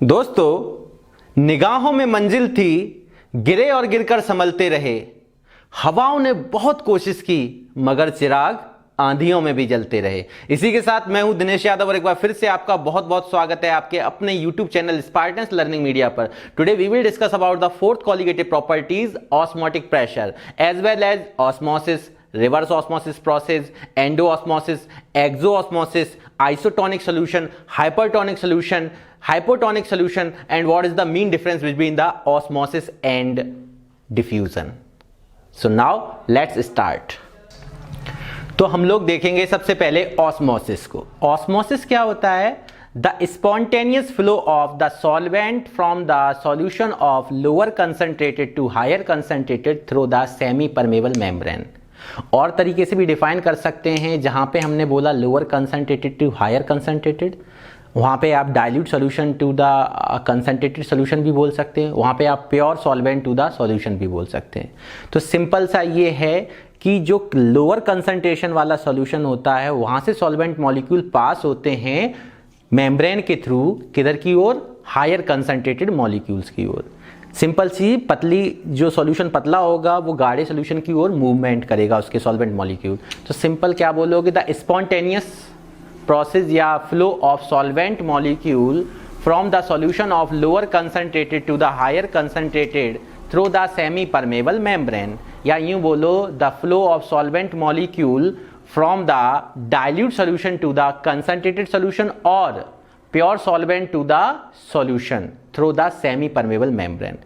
दोस्तों, निगाहों में मंजिल थी, गिरे और गिरकर संभलते रहे। हवाओं ने बहुत कोशिश की मगर चिराग आंधियों में भी जलते रहे। इसी के साथ मैं हूं दिनेश यादव और एक बार फिर से आपका बहुत बहुत स्वागत है आपके अपने YouTube channel Spartans learning media पर। Today we will discuss about the fourth colligative properties osmotic pressure as well as osmosis, reverse osmosis process, endo-osmosis, exo-osmosis, isotonic solution, hypertonic solution, hypotonic solution, and what is the main difference between the osmosis and diffusion. So now let's start. तो हम लोग देखेंगे सबसे पहले osmosis को। Osmosis क्या होता है? The spontaneous flow of the solvent from the solution of lower concentrated to higher concentrated through the semi-permeable membrane. और तरीके से भी डिफाइन कर सकते हैं। जहां पे हमने बोला lower concentrated to higher concentrated, वहां पे आप dilute solution to the concentrated solution भी बोल सकते हैं, वहां पे आप pure solvent to the solution भी बोल सकते हैं। तो सिंपल सा ये है कि जो लोअर कंसंट्रेशन वाला सॉल्यूशन होता है वहां से सॉल्वेंट मॉलिक्यूल पास होते हैं मेम्ब्रेन के थ्रू, किधर की ओर? हायर कंसंट्रेटेड मॉलिक्यूल्स की ओर। सिंपल सी पतली जो सॉल्यूशन पतला होगा वो गाढ़े सॉल्यूशन की ओर मूवमेंट करेगा उसके सॉल्वेंट मॉलिक्यूल। तो सिंपल क्या बोलोगे? द स्पॉन्टेनियस प्रोसेस या flow of solvent molecule from the solution of lower concentrated to the higher concentrated through the semi permeable membrane, या यूं बोलो the flow of solvent molecule from the dilute solution to the concentrated solution और pure solvent to the solution through the semi permeable membrane.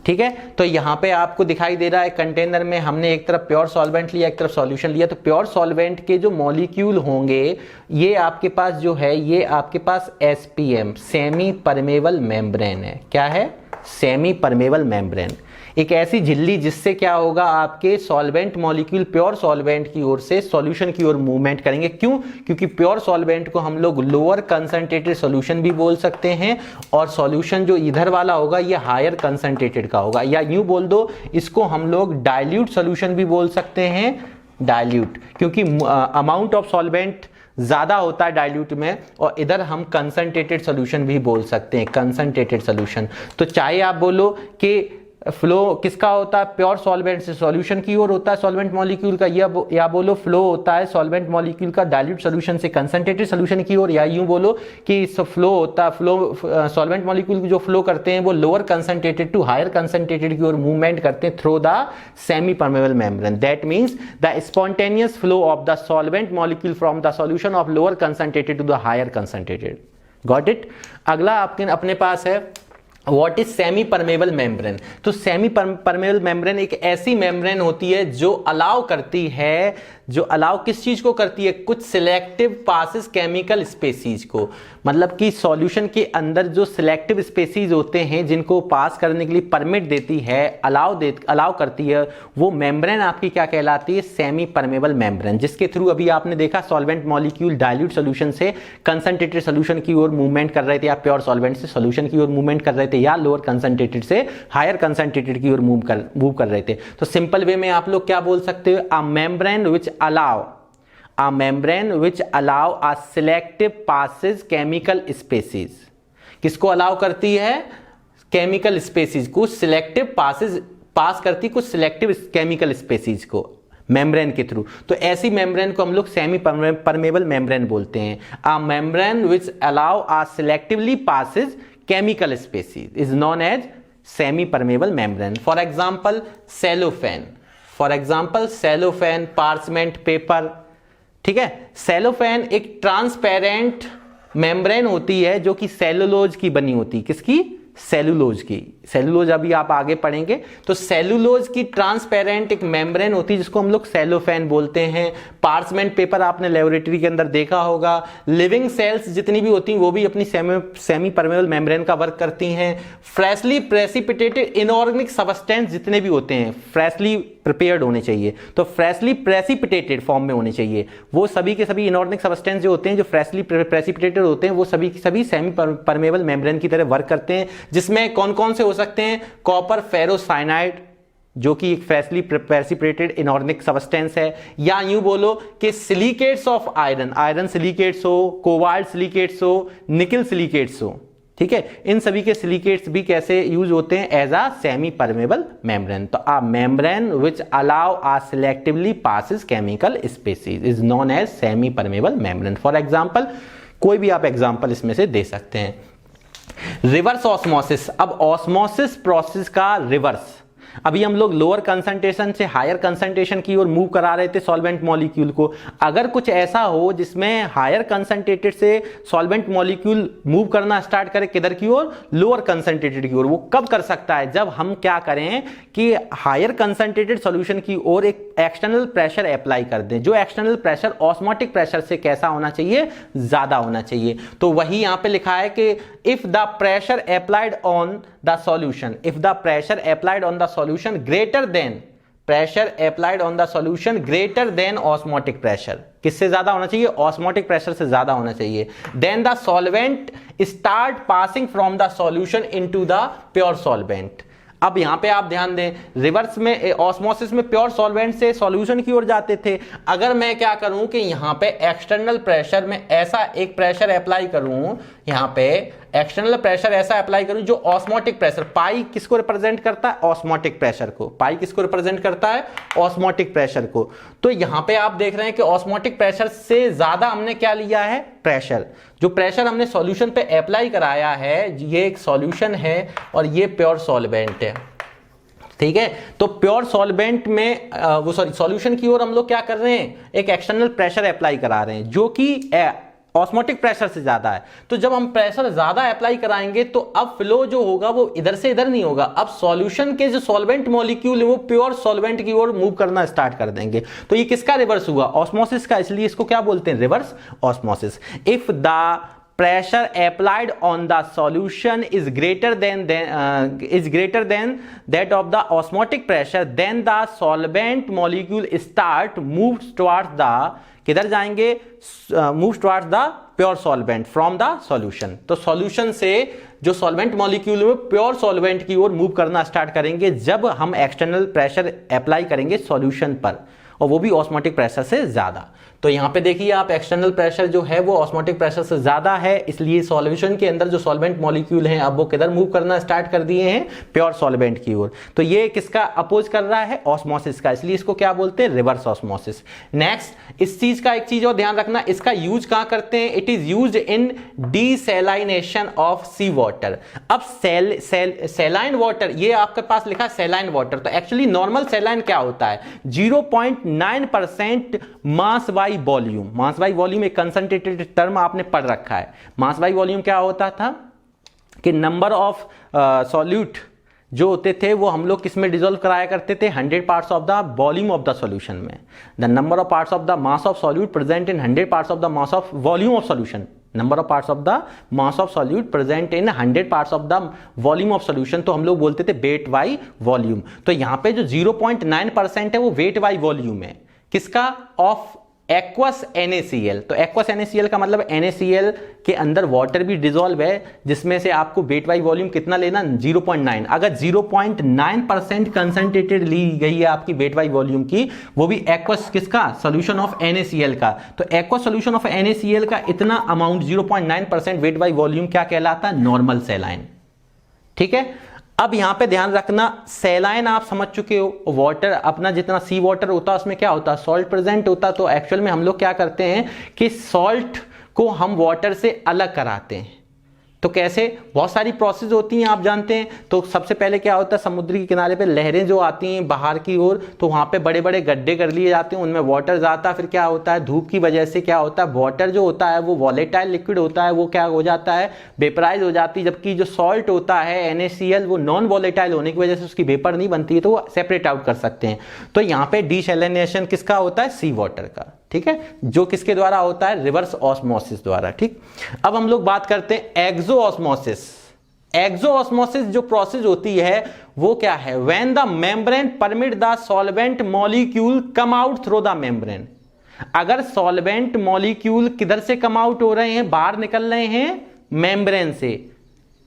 ठीक है, तो यहां पे आपको दिखाई दे रहा है कंटेनर में हमने एक तरफ प्योर सॉल्वेंट लिया, एक तरफ सॉल्यूशन लिया। तो प्योर सॉल्वेंट के जो मॉलिक्यूल होंगे ये आपके पास जो है, ये आपके पास एसपीएम सेमी परमेबल मेम्ब्रेन है। क्या है? Semi permeable membrane. एक ऐसी झिल्ली जिससे क्या होगा, आपके सॉल्वेंट मॉलिक्यूल प्योर सॉल्वेंट की ओर से सॉल्यूशन की ओर मूवमेंट करेंगे। क्यों? क्योंकि प्योर सॉल्वेंट को हम लोग लोअर कंसंट्रेटेड सॉल्यूशन भी बोल सकते हैं और सॉल्यूशन जो इधर वाला होगा ये हायर कंसंट्रेटेड का होगा, या यूं बोल दो इसको हम लोग डाइल्यूट सॉल्यूशन भी बोल सकते हैं। डाइल्यूट क्योंकि अमाउंट ऑफ सॉल्वेंट ज्यादा होता है डाइल्यूट में, और इधर हम कंसंट्रेटेड सॉल्यूशन भी बोल सकते हैं, कंसंट्रेटेड सॉल्यूशन। तो चाहे आप बोलो कि फ्लो किसका होता है? प्योर सॉल्वेंट से सॉल्यूशन की ओर होता है सॉल्वेंट मॉलिक्यूल का, या बोलो फ्लो होता है सॉल्वेंट मॉलिक्यूल का डाइल्यूट सॉल्यूशन से कंसंट्रेटेड सॉल्यूशन की ओर, या यूं बोलो कि फ्लो होता है सॉल्वेंट मॉलिक्यूल जो फ्लो करते हैं वो lower concentrated to higher concentrated की ओर मूवमेंट करते हैं through the semi permeable membrane. That means the spontaneous flow of the solvent molecule from the solution of lower concentrated to the higher concentrated. Got it? अगला आपके अपने पास है What is semi permeable membrane. तो semi permeable membrane एक ऐसी membrane होती है जो अलाउ करती है, जो अलाउ किस चीज को करती है? कुछ सिलेक्टिव पासेस केमिकल स्पेसीज को, मतलब कि सॉल्यूशन के अंदर जो सिलेक्टिव स्पेसीज होते हैं जिनको पास करने के लिए परमिट देती है, अलाउ करती है, वो मेम्ब्रेन आपकी क्या कहलाती है? सेमी परमेबल मेम्ब्रेन, जिसके थ्रू अभी आपने देखा सॉल्वेंट मॉलिक्यूल डाइल्यूट सॉल्यूशन से कंसंट्रेटेड सॉल्यूशन की ओर मूवमेंट कर रहे थे, या प्योर सॉल्वेंट से सॉल्यूशन की ओर मूवमेंट कर रहे थे, या लोअर कंसंट्रेटेड से हायर कंसंट्रेटेड की ओर मूव कर रहे थे। तो सिंपल वे में आप लोग क्या बोल सकते हो? a membrane which allow a selective passes chemical species। किसको अलाउ करती है? केमिकल स्पेसीज को सिलेक्टिव पास करती, कुछ सिलेक्टिव केमिकल स्पेसीज को मेम्ब्रेन के थ्रू। तो ऐसी मेम्ब्रेन को हम लोग सेमी परमेबल मेम्ब्रेन बोलते हैं। a membrane which allow a selectively passes chemical species is known as semi permeable membrane. For example cellophane, parchment paper। ठीक है, सेलोफेन एक ट्रांसपेरेंट मेम्ब्रेन होती है जो कि सेलुलोज की बनी होती है। किसकी? सेलुलोज की। सेलुलोज अभी आप आगे पढ़ेंगे। तो सेलुलोज की ट्रांसपेरेंट एक मेम्ब्रेन होती है जिसको हम लोग सेलोफेन बोलते हैं। पार्चमेंट पेपर आपने लेबोरेटरी के अंदर देखा होगा। लिविंग सेल्स जितनी भी होती हैं वो भी अपनी सेमी परमेबल मेम्ब्रेन का वर्क करती हैं। फ्रेशली प्रेसिपिटेटेड इनऑर्गेनिक सब्सटेंस जितने भी होते हैं फ्रेशली प्रिपेयर्ड होने चाहिए, तो फ्रेशली प्रेसिपिटेटेड फॉर्म में होने चाहिए। वो सभी के सभी इनऑर्गेनिक सब्सटेंस जो होते हैं, जो फ्रेशली प्रेसिपिटेटेड होते हैं, वो सभी के सभी सेमी परमेबल मेम्ब्रेन की तरह वर्क करते हैं। जिसमें कौन कौन से हो सकते हैं? कॉपर फेरोसाइनाइड जो कि एक फ्रेशली प्रेसिपिटेटेड इनऑर्गेनिक सब्सटेंस है, या यूं बोलो कि सिलिकेट्स ऑफ आयरन सिलिकेट्स हो, कोबाल्ट सिलिकेट्स हो, निकल सिलिकेट्स हो। ठीक है। इन सभी के सिलिकेट्स भी कैसे यूज होते हैं, as a semi permeable membrane. तो a membrane which allow ah selectively passes chemical species is known as semi permeable membrane. For example, कोई भी आप एग्जांपल इसमें से दे सकते हैं। रिवर्स ऑस्मोसिस, अब ऑस्मोसिस प्रोसेस का रिवर्स, अभी हम लोग लोअर कंसंट्रेशन से हायर कंसंट्रेशन की ओर मूव करा रहे थे सॉल्वेंट मॉलिक्यूल को। अगर कुछ ऐसा हो जिसमें हायर कंसंट्रेटेड से सॉल्वेंट मॉलिक्यूल मूव करना स्टार्ट करे किधर की ओर, लोअर कंसंट्रेटेड की ओर, वो कब कर सकता है, जब हम क्या करें कि हायर कंसंट्रेटेड सॉल्यूशन की ओर एक एक्सटर्नल प्रेशर अप्लाई कर दें। जो एक्सटर्नल प्रेशर ऑस्मोटिक प्रेशर से कैसा होना चाहिए, ज्यादा होना चाहिए। तो वही यहां पे लिखा है कि if the pressure applied on the solution, if the pressure applied on the solution greater than, pressure applied on the solution greater than osmotic pressure, किससे ज्यादा होना चाहिए, ऑस्मोटिक प्रेशर से ज्यादा होना चाहिए, then the solvent start passing from the solution into the pure solvent। अब यहां पे आप ध्यान दें, रिवर्स में ऑस्मोसिस में प्योर सॉल्वेंट से सॉल्यूशन की ओर जाते थे। अगर मैं क्या करूं कि यहां पे एक्सटर्नल प्रेशर में ऐसा एक प्रेशर अप्लाई करूं, यहां पे एक्सटर्नल प्रेशर ऐसा अप्लाई करूं जो ऑस्मोटिक प्रेशर, पाई किसको रिप्रेजेंट करता है, ऑस्मोटिक प्रेशर को, पाई किसको रिप्रेजेंट करता है, ऑस्मोटिक प्रेशर को। तो यहां पे आप देख रहे हैं कि ऑस्मोटिक प्रेशर से ज्यादा हमने क्या लिया है, प्रेशर। जो प्रेशर हमने सॉल्यूशन पे अप्लाई कराया है, ये एक सॉल्यूशन है और ये प्योर सॉल्वेंट है, ठीक है। तो प्योर सॉल्वेंट में वो सॉल्यूशन की ओर हम लोग क्या कर रहे हैं, एक एक्सटर्नल प्रेशर अप्लाई करा रहे हैं जो कि ऑस्मोटिक प्रेशर से ज्यादा है। तो जब हम प्रेशर ज्यादा अप्लाई कराएंगे तो अब फ्लो जो होगा वो इधर से इधर नहीं होगा, अब सॉल्यूशन के जो सॉल्वेंट मॉलिक्यूल है वो प्योर सॉल्वेंट की ओर मूव करना स्टार्ट कर देंगे। तो ये किसका रिवर्स हुआ, ऑस्मोसिस का, इसलिए इसको क्या बोलते हैं, reverse osmosis. If the pressure applied on the solution is greater than that of the osmotic pressure, then the solvent molecule start moves towards the, किधर जाएंगे, moves towards the pure solvent from the solution। तो solution से जो solvent molecule में pure solvent की ओर move करना start करेंगे जब हम एक्सटर्नल प्रेशर अप्लाई करेंगे सॉल्यूशन पर, और वो भी ऑस्मोटिक प्रेशर से ज्यादा। तो यहां पे देखिए आप, एक्सटर्नल प्रेशर जो है वो ऑस्मोटिक प्रेशर से ज्यादा है, इसलिए सॉल्यूशन के अंदर जो सॉल्वेंट मॉलिक्यूल हैं अब वो किधर मूव करना स्टार्ट कर दिए हैं, प्योर सॉल्वेंट की ओर। तो ये किसका अपोज कर रहा है, ऑस्मोसिस का, इसलिए इसको क्या बोलते हैं, रिवर्स ऑस्मोसिस। नेक्स्ट, इस चीज का एक चीज और ध्यान रखना, इसका यूज कहां करते हैं, it is used in desalination of sea water. अब सैलाइन वाटर, ये आपके पास लिखा है सैलाइन वाटर, तो एक्चुअली नॉर्मल सैलाइन क्या होता है, 0.9% mass by volume. Mass by volume एक कंसंट्रेटेड टर्म आपने पढ़ रखा है। मास बाई वॉल्यूम क्या होता था कि नंबर ऑफ सॉल्यूट जो होते थे वो हम लोग किसमें डिसॉल्व कराया करते थे, 100 parts of the volume of the solution में। The number of parts of the mass of solute present in 100 parts of the mass of volume of solution, number of parts of the mass of solute present in 100 parts of the volume of solution, तो हम लोग बोलते थे weight by volume. तो यहां पे जो 0.9% है वो वेट बाई वॉल्यूम है, किसका, ऑफ एक्वस NaCl। तो एक्वस NaCl का मतलब NaCl के अंदर वाटर भी डिसॉल्व है, जिसमें से आपको वेट बाई वॉल्यूम कितना लेना, 0.9। अगर 0.9% कंसंट्रेटेड ली गई है आपकी वेट बाई वॉल्यूम की, वो भी एक्वस किसका, सॉल्यूशन ऑफ NaCl का, तो एक्वस सॉल्यूशन ऑफ NaCl का इतना अमाउंट 0.9% वेट बाई वॉल्यूम क्या कहलाता है, नॉर्मल सैलाइन, ठीक है। अब यहां पे ध्यान रखना, सैलाइन आप समझ चुके हो, वाटर अपना जितना सी वाटर होता है उसमें क्या होता है, सॉल्ट प्रेजेंट होता है। तो एक्चुअल में हम लोग क्या करते हैं कि सॉल्ट को हम वाटर से अलग कराते हैं। तो कैसे, बहुत सारी प्रोसेस होती हैं आप जानते हैं। तो सबसे पहले क्या होता है, समुद्र के किनारे पे लहरें जो आती हैं बाहर की ओर, तो वहाँ पे बड़े बड़े गड्ढे कर लिए जाते हैं, उनमें वाटर जाता है। फिर क्या होता है, धूप की वजह से क्या होता है, वाटर जो होता है वो वॉलेटाइल लिक्विड होता है, वो क्या हो जाता है, वेपराइज हो जाती है। जबकि जो सॉल्ट होता है NaCl वो नॉन वॉलेटाइल होने की वजह से उसकी वेपर नहीं बनती है, तो वो सेपरेट आउट कर सकते हैं। तो यहाँ पे डीसैलिनेशन किसका होता है, सी वाटर का, ठीक है, जो किसके द्वारा होता है, रिवर्स ऑस्मोसिस द्वारा, ठीक। अब हम लोग बात करते हैं एक्सो ऑस्मोसिस। एक्सो ऑस्मोसिस जो प्रोसेस होती है वो क्या है, when the membrane permit the solvent molecule come out through the membrane. अगर सॉल्वेंट मॉलिक्यूल किधर से कम आउट हो रहे हैं, बाहर निकल रहे हैं मेम्ब्रेन से,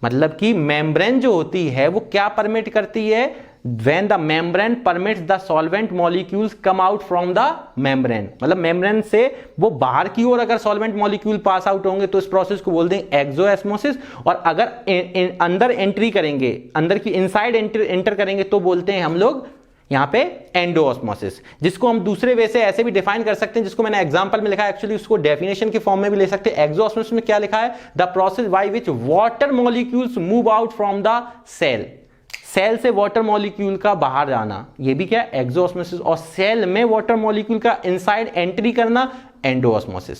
मतलब कि मेम्ब्रेन जो होती है वो क्या परमिट करती है, when the membrane permits the solvent molecules come out from the membrane, मतलब मेम्ब्रेन से वो बाहर की ओर अगर सॉल्वेंट मॉलिक्यूल पास आउट होंगे तो इस प्रोसेस को बोलते हैं एक्सोऑस्मोसिस, और अगर अंदर एंट्री करेंगे, अंदर की इनसाइड एंटर करेंगे तो बोलते हैं हम लोग यहां पे एंडोऑस्मोसिस, जिसको हम दूसरे वे से ऐसे भी डिफाइन कर सकते हैं, जिसको मैंने एग्जांपल में लिखा है, एक्चुअली उसको डेफिनेशन के फॉर्म में भी ले सकते हैं। एक्सोऑस्मोसिस में क्या लिखा है, the process by which water molecules move out from the cell, cell से वाटर मॉलिक्यूल का बाहर जाना, ये भी क्या है एक्सोऑस्मोसिस, और सेल में वाटर मॉलिक्यूल का इनसाइड एंट्री करना एंडोऑस्मोसिस।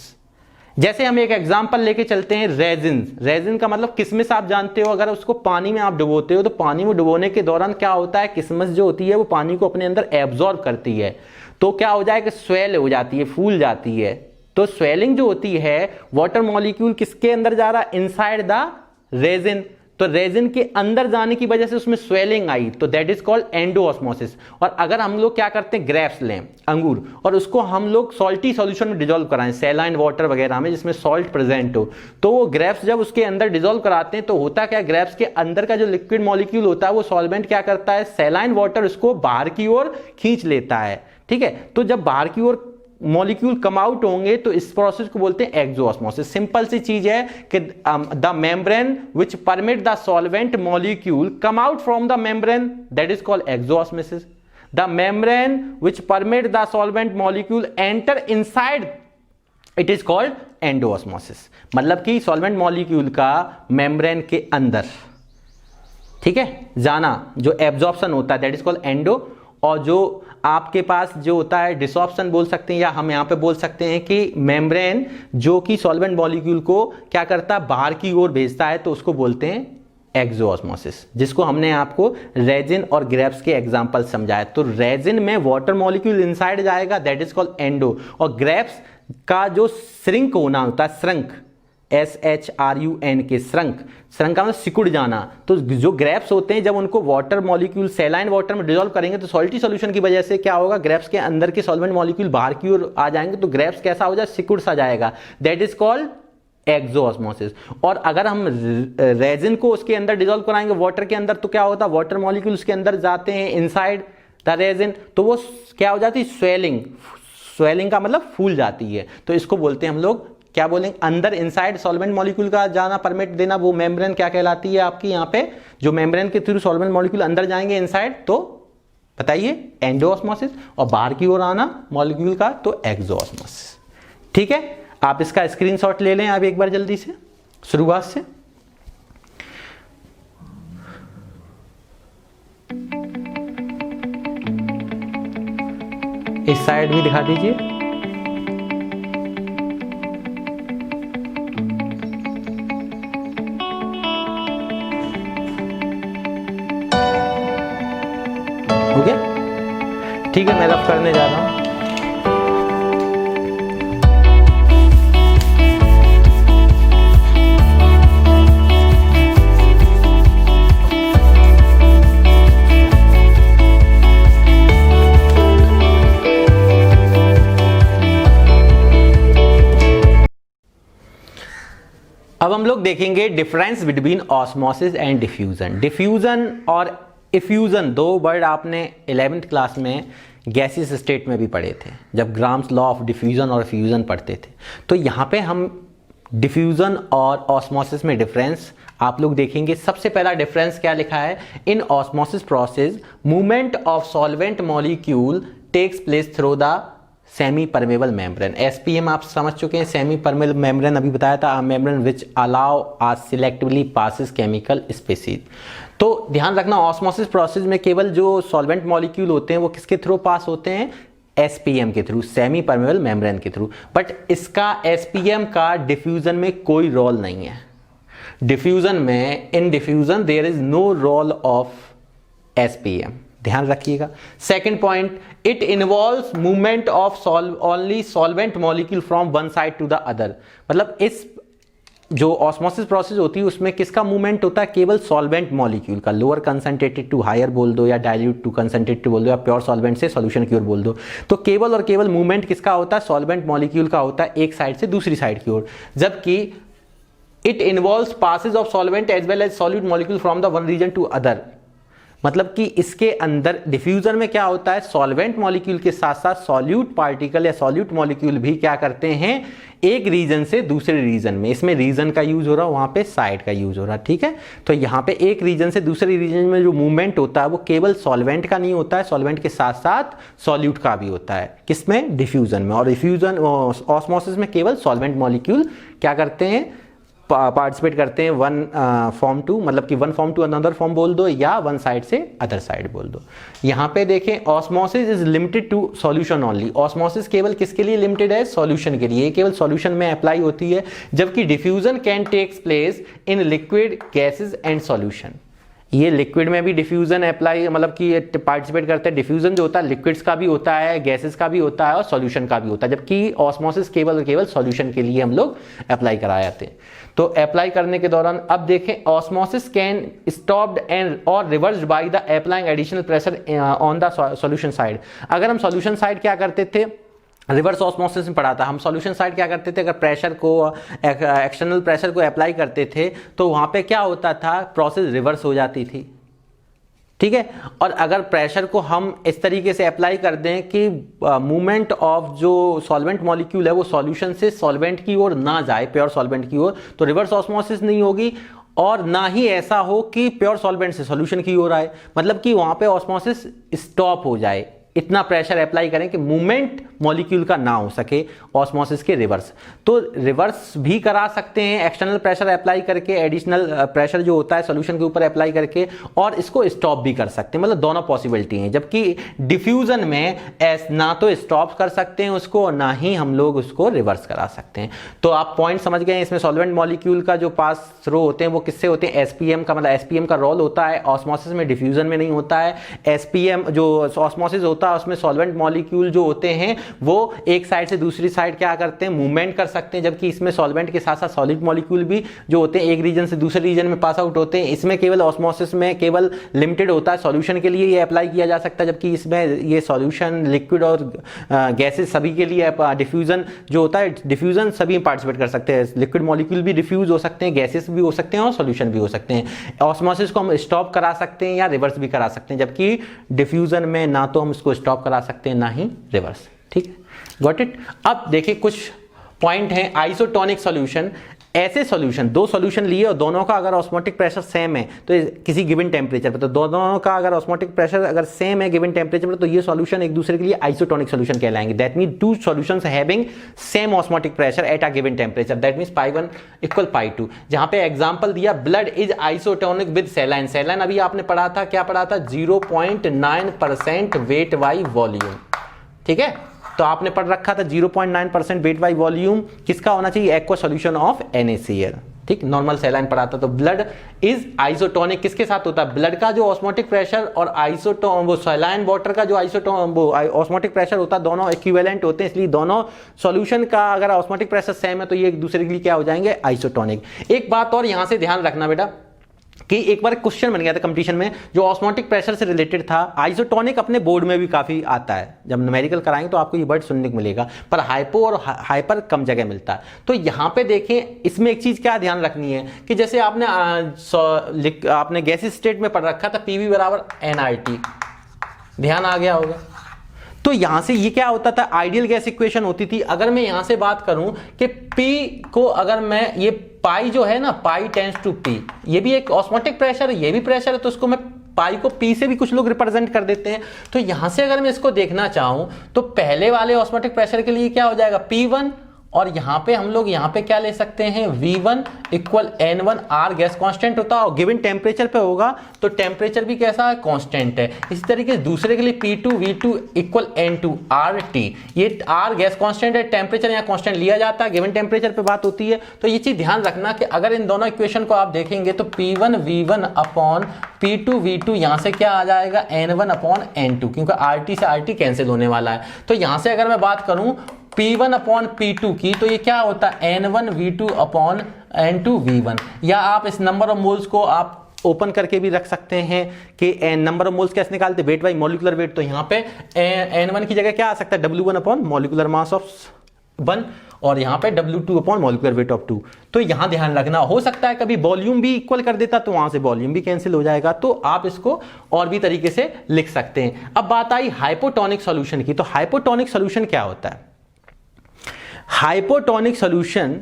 जैसे हम एक एग्जांपल लेके चलते हैं, रेजिन, रेजिन का मतलब किसमिस आप जानते हो, अगर उसको पानी में आप डुबोते हो तो पानी में डुबोने के दौरान क्या होता है, किसमिस जो होती है वो पानी को अपने अंदर एब्जॉर्ब करती है, तो क्या हो जाए कि स्वेल हो जाती है, फूल जाती है। तो स्वेलिंग जो होती है, वाटर मॉलिक्यूल किसके अंदर जा रहा है, इनसाइड द रेजिन, तो रेजिन के अंदर जाने की वजह से उसमें स्वेलिंग आई, तो दैट इज कॉल्ड एंडोऑस्मोसिस। और अगर हम लोग क्या करते हैं, ग्रेप्स लें, अंगूर, और उसको हम लोग सॉल्टी सॉल्यूशन में डिजोल्व कराएं, सैलाइन वाटर वगैरह में जिसमें सॉल्ट प्रेजेंट हो, तो वो ग्रेप्स जब उसके अंदर डिजोल्व कराते हैं तो होता क्या, ग्रेप्स के अंदर का जो लिक्विड मॉलिक्यूल होता है वो सॉल्वेंट क्या करता है, सैलाइन वाटर उसको बाहर की ओर खींच लेता है, ठीक है। तो जब बाहर की ओर मॉलिक्यूल कम आउट होंगे तो इस प्रोसेस को बोलते हैं एक्सोऑस्मोसिस। सिंपल सी चीज है कि the membrane which permit the solvent molecule come out from the membrane, that is called exosmosis. The membrane which permit the solvent molecule enter inside, it is called endosmosis. मतलब कि solvent molecule का membrane के अंदर, ठीक है, जाना, जो absorption होता है दैट इज कॉल्ड एंडो, और जो आपके पास जो होता है डिसॉर्प्शन बोल सकते हैं, या हम यहां पे बोल सकते हैं कि मेम्ब्रेन जो कि सॉल्वेंट मॉलिक्यूल को क्या करता है, बाहर की ओर भेजता है, तो उसको बोलते हैं एक्सोऑस्मोसिस, जिसको हमने आपको रेजिन और ग्रेप्स के एग्जांपल समझाया। तो रेजिन में वाटर मॉलिक्यूल इनसाइड जाएगा, दैट इज कॉल्ड एंडो, और ग्रेप्स का जो श्रिंक होना होता है, श्रंक, SHRUN के श्रंक, श्रंक का मतलब सिकुड़ जाना, तो जो ग्रेप्स होते हैं जब उनको वाटर मॉलिक्यूल सैलाइन वाटर में डिसॉल्व करेंगे तो सॉल्टी सॉल्यूशन की वजह से क्या होगा, ग्रेप्स के अंदर के सॉल्वेंट मॉलिक्यूल बाहर की ओर आ जाएंगे, तो ग्रेप्स कैसा हो जाए, सिकुड़ सा जाएगा, दैट इज कॉल्ड एक्सोऑस्मोसिस। और अगर हम रेजिन को उसके अंदर डिसॉल्व कराएंगे वाटर के अंदर, तो क्या होता है, वाटर मॉलिक्यूल उसके अंदर जाते हैं इनसाइड द रेजिन, तो वो क्या हो जाती है, स्वेलिंग, स्वेलिंग का मतलब फूल जाती है, तो इसको बोलते हैं हम लोग क्या बोलेंगे, अंदर इनसाइड सॉल्वेंट मॉलिक्यूल का जाना परमिट देना, वो मेम्ब्रेन क्या कहलाती है आपकी, यहाँ पे जो मेम्ब्रेन के थ्रू सॉल्वेंट मॉलिक्यूल अंदर जाएंगे इनसाइड, तो बताइए एंडोऑस्मोसिस, और बाहर की ओर आना मॉलिक्यूल का तो एक्सोऑस्मोसिस। ठीक है, आप इसका स्क्रीनशॉट ले लें अब एक बार जल्दी से शुरुआत से। इस साइड भी दिखा दीजिए। हो गया, ठीक है, मैं रफ करने जा रहा हूं। अब हम लोग देखेंगे difference between osmosis and diffusion. Diffusion और इफ्यूजन दो वर्ड आपने 11th क्लास में गैसियस स्टेट में भी पढ़े थे, जब ग्राम्स लॉ ऑफ डिफ्यूजन और फ्यूजन पढ़ते थे। तो यहाँ पे हम डिफ्यूजन और ऑस्मोसिस में डिफरेंस आप लोग देखेंगे। सबसे पहला डिफरेंस क्या लिखा है, in osmosis process movement of solvent molecule takes place through the semi permeable membrane. SPM आप समझ चुके हैं, सेमी परमेबल मेम्ब्रेन अभी बताया था, membrane which allow are selectively passes chemical species. तो ध्यान रखना, ऑस्मोसिस प्रोसेस में केवल जो सॉल्वेंट मॉलिक्यूल होते हैं वो किसके थ्रू पास होते हैं, एसपीएम के थ्रू, सेमी परमेबल मेम्ब्रेन के थ्रू। बट इसका एसपीएम का डिफ्यूजन में कोई रोल नहीं है। डिफ्यूजन में, in diffusion there is no role of SPM, ध्यान रखिएगा। Second point, it involves movement of only solvent molecule from one side to the other. मतलब इस जो ऑस्मोसिस प्रोसेस होती है उसमें किसका मूवमेंट होता है, केवल सॉल्वेंट मॉलिक्यूल का, लोअर कंसंट्रेटेड टू हायर बोल दो, या डाइल्यूट टू कंसंट्रेटेड बोल दो, या प्योर सॉल्वेंट से सॉल्यूशन की ओर बोल दो। तो केवल और केवल मूवमेंट किसका होता है, सॉल्वेंट मॉलिक्यूल का होता है एक साइड से दूसरी साइड की ओर। जबकि it involves passage of solvent as well as solid molecule from the one region to other. मतलब कि इसके अंदर डिफ्यूजन में क्या होता है, सॉल्वेंट मॉलिक्यूल के साथ साथ सॉल्यूट पार्टिकल या सॉल्यूट मॉलिक्यूल भी क्या करते हैं, एक रीजन से दूसरे रीजन में, इसमें रीजन का यूज हो रहा है, वहां पे साइड का यूज हो रहा है, ठीक है। तो यहाँ पे एक रीजन से दूसरे रीजन में जो मूवमेंट होता है वो केवल सॉल्वेंट का नहीं होता है, सॉल्वेंट के साथ साथ सॉल्यूट का भी होता है, किसमें, डिफ्यूजन में। और डिफ्यूजन ऑस्मोसिस में केवल सॉल्वेंट मॉलिक्यूल क्या करते हैं, पार्टिसिपेट करते हैं वन फॉर्म टू, मतलब कि one form to another form बोल दो या वन साइड से अदर साइड बोल दो। यहाँ पे देखें, osmosis is limited to solution only. Osmosis केवल किसके लिए लिमिटेड है, सॉल्यूशन के लिए, केवल सॉल्यूशन में अप्लाई होती है, जबकि diffusion can takes place in liquid, gases and solution. ये लिक्विड में भी डिफ्यूजन अप्लाई, मतलब कि पार्टिसिपेट करते हैं। डिफ्यूजन जो होता है लिक्विड्स का भी होता है, गैसेस का भी होता है और सॉल्यूशन का भी होता है, जबकि ऑस्मोसिस केवल सॉल्यूशन के लिए हम लोग अप्लाई कराए जाते हैं। तो अप्लाई करने के दौरान अब देखें, ऑस्मोसिस कैन स्टॉप्ड एंड और reversed by the applying additional pressure on the solution side. अगर हम सॉल्यूशन साइड क्या करते थे, रिवर्स ऑस्मोसिस में पढ़ा था, हम सॉल्यूशन साइड क्या करते थे, अगर प्रेशर को, एक्सटर्नल प्रेशर को अप्लाई करते थे तो वहां पे क्या होता था, प्रोसेस रिवर्स हो जाती थी, ठीक है। और अगर प्रेशर को हम इस तरीके से अप्लाई कर दें कि मूवमेंट ऑफ जो सॉल्वेंट मॉलिक्यूल है वो सॉल्यूशन से सॉल्वेंट की ओर ना जाए, प्योर सॉल्वेंट की ओर, तो रिवर्स ऑस्मोसिस नहीं होगी। और ना ही ऐसा हो कि प्योर सॉल्वेंट से सॉल्यूशन की ओर आए, मतलब कि वहां पे ऑस्मोसिस स्टॉप हो जाए, इतना प्रेशर अप्लाई करें कि मूवमेंट मॉलिक्यूल का ना हो सके ऑस्मोसिस के रिवर्स। तो रिवर्स भी करा सकते हैं एक्सटर्नल प्रेशर अप्लाई करके, एडिशनल प्रेशर जो होता है सॉल्यूशन के ऊपर अप्लाई करके, और इसको स्टॉप भी कर सकते हैं, मतलब दोनों पॉसिबिलिटी हैं। जबकि डिफ्यूजन में ना तो स्टॉप कर सकते हैं उसको, ना ही हम लोग उसको रिवर्स करा सकते हैं। तो आप पॉइंट समझ गए, इसमें सॉल्वेंट मॉलिक्यूल का जो पास थ्रो होते हैं वो किससे होते हैं, एसपीएम का, मतलब एसपीएम का रोल होता है ऑस्मोसिस में, डिफ्यूजन में नहीं होता है। एसपीएम जो ऑस्मोसिस होता है उसमें सॉल्वेंट मॉलिक्यूल जो होते हैं वो एक साइड से दूसरी साइड क्या करते हैं, मूवमेंट कर सकते हैं, जबकि इसमें सॉल्वेंट के साथ साथ सॉलिड मॉलिक्यूल भी जो होते हैं एक रीजन से दूसरे रीजन में पास आउट होते हैं। इसमें केवल ऑस्मोसिस में केवल लिमिटेड होता है, सॉल्यूशन के लिए ये अप्लाई किया जा सकता है, जबकि इसमें ये सॉल्यूशन, लिक्विड और गैसेस सभी के लिए, डिफ्यूजन जो होता है, डिफ्यूजन सभी पार्टिसिपेट कर सकते हैं, लिक्विड मॉलिक्यूल भी डिफ्यूज हो सकते हैं, गैसेस भी हो सकते हैं और सॉल्यूशन भी हो सकते हैं। ऑस्मोसिस को हम स्टॉप करा सकते हैं या रिवर्स भी करा सकते हैं, जबकि डिफ्यूजन में ना तो हम इसको स्टॉप करा सकते हैं ना ही रिवर्स, ठीक है, गॉट इट। अब देखिए कुछ पॉइंट हैं, आइसोटोनिक सॉल्यूशन, ऐसे सॉल्यूशन, दो सॉल्यूशन लिए और दोनों का अगर ऑस्मोटिक प्रेशर सेम है तो किसी गिवन टेम्परेचर पर, तो दोनों का अगर ऑस्मोटिक प्रेशर अगर सेम है गिवन टेम्परेचर पर, तो ये सॉल्यूशन एक दूसरे के लिए आइसोटोनिक सॉल्यूशन कहलाएंगे। That mean two solutions having same osmotic pressure at a given temperature, that means π1 = π2। जहां पे एग्जांपल दिया, blood is isotonic with saline. Saline अभी आपने पढ़ा था, क्या पढ़ा था, 0.9% वेट बाई वॉल्यूम, ठीक है। तो आपने पढ़ रखा था 0.9% वेट बाई वॉल्यूम किसका होना चाहिए, एक्वा सॉल्यूशन ऑफ NaCl, ठीक, नॉर्मल सैलाइन पढ़ा था। तो ब्लड इज आइसोटोनिक किसके साथ होता है, ब्लड का जो ऑस्मोटिक प्रेशर और वो सैलाइन वाटर का जो ऑस्मोटिक प्रेशर होता है, दोनों इक्विवेलेंट होते हैं, इसलिए दोनों सॉल्यूशन का अगर ऑस्मोटिक प्रेशर सेम है तो ये एक दूसरे के लिए क्या हो जाएंगे, आइसोटोनिक। एक बात और यहां से ध्यान रखना बेटा कि एक बार क्वेश्चन बन गया था कंपटीशन में जो ऑस्मोटिक प्रेशर से रिलेटेड था। आइसोटोनिक अपने बोर्ड में भी काफी आता है, जब न्यूमेरिकल कराएंगे तो आपको ये वर्ड सुनने को मिलेगा, पर हाइपो और हाइपर कम जगह मिलता है। तो यहां पे देखें, इसमें एक चीज क्या ध्यान रखनी है कि जैसे आपने गैसीय स्टेट में पढ़ रखा था PV = nRT, ध्यान आ गया होगा। तो यहां से ये क्या होता था, आइडियल गैस इक्वेशन होती थी। अगर मैं यहां से बात करूं कि P को अगर मैं, ये पाई जो है ना, पाई टेंड्स टू P, ये भी एक ऑस्मोटिक प्रेशर है, ये भी प्रेशर है, तो उसको मैं पाई को P से भी कुछ लोग रिप्रेजेंट कर देते हैं। तो यहां से अगर मैं इसको देखना चाहूं तो पहले वाले ऑस्मोटिक प्रेशर के लिए क्या हो जाएगा, P1, और यहां पे हम लोग यहां पे क्या ले सकते हैं, V1 = N1, R gas constant होता है और गिवन टेम्परेचर पे होगा तो टेम्परेचर भी कैसा है, कांस्टेंट है। इसी तरीके से दूसरे के लिए P2 V2 = N2 RT, ये R गैस कांस्टेंट है, टेम्परेचर यहाँ कांस्टेंट लिया जाता है, गिवन टेम्परेचर पे बात होती है। तो ये चीज ध्यान रखना कि अगर इन दोनों इक्वेशन को आप देखेंगे तो P1 V1 / P2 V2 यहां से क्या आ जाएगा, N1 / N2, क्योंकि RT से RT कैंसिल होने वाला है। तो यहां से अगर मैं बात करूं P1 / P2 की, तो ये क्या होता है, N1 V2 / N2 V1, या आप इस नंबर ऑफ मोल्स को आप ओपन करके भी रख सकते हैं कि नंबर ऑफ मोल्स कैसे निकालते, वेट बाई मॉलिक्यूलर वेट। तो यहाँ पे N1 की जगह क्या आ सकता है, W1 / मॉलिक्यूलर मास ऑफ 1 और यहाँ पे W2 upon molecular weight of 2। तो यहाँ ध्यान रखना, हो सकता है कभी वॉल्यूम भी इक्वल कर देता तो वहां से वॉल्यूम भी कैंसिल हो जाएगा, तो आप इसको और भी तरीके से लिख सकते हैं। अब बात आई हाइपोटोनिक सॉल्यूशन की। तो हाइपोटोनिक सॉल्यूशन क्या होता है? हाइपोटोनिक सॉल्यूशन,